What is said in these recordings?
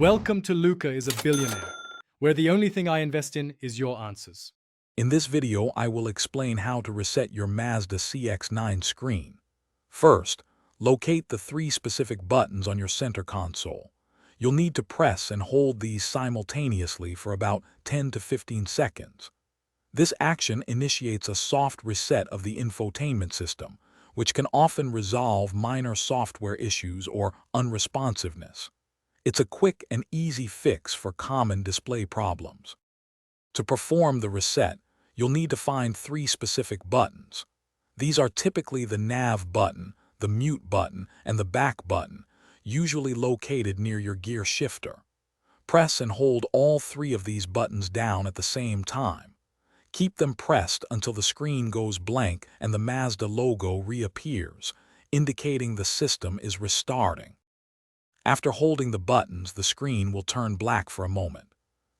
Welcome to Luca is a Billionaire, where the only thing I invest in is your answers. In this video, I will explain how to reset your Mazda CX-9 screen. First, locate the three specific buttons on your center console. You'll need to press and hold these simultaneously for about 10 to 15 seconds. This action initiates a soft reset of the infotainment system, which can often resolve minor software issues or unresponsiveness. It's a quick and easy fix for common display problems. To perform the reset, you'll need to find three specific buttons. These are typically the nav button, the mute button, and the back button, usually located near your gear shifter. Press and hold all three of these buttons down at the same time. Keep them pressed until the screen goes blank and the Mazda logo reappears, indicating the system is restarting. After holding the buttons, the screen will turn black for a moment.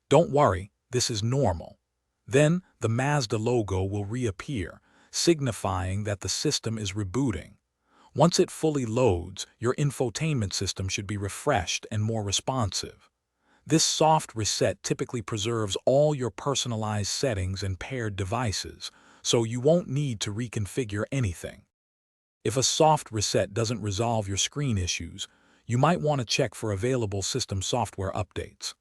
Don't worry, this is normal. Then, the Mazda logo will reappear, signifying that the system is rebooting. Once it fully loads, your infotainment system should be refreshed and more responsive. This soft reset typically preserves all your personalized settings and paired devices, so you won't need to reconfigure anything. If a soft reset doesn't resolve your screen issues, you might want to check for available system software updates.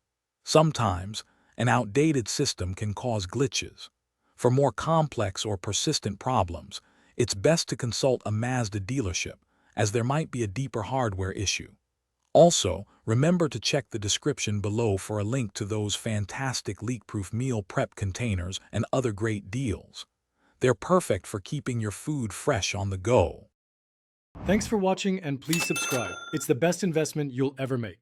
Sometimes, an outdated system can cause glitches. For more complex or persistent problems, it's best to consult a Mazda dealership, as there might be a deeper hardware issue. Also, remember to check the description below for a link to those fantastic leak-proof meal prep containers and other great deals. They're perfect for keeping your food fresh on the go. Thanks for watching and please subscribe. It's the best investment you'll ever make.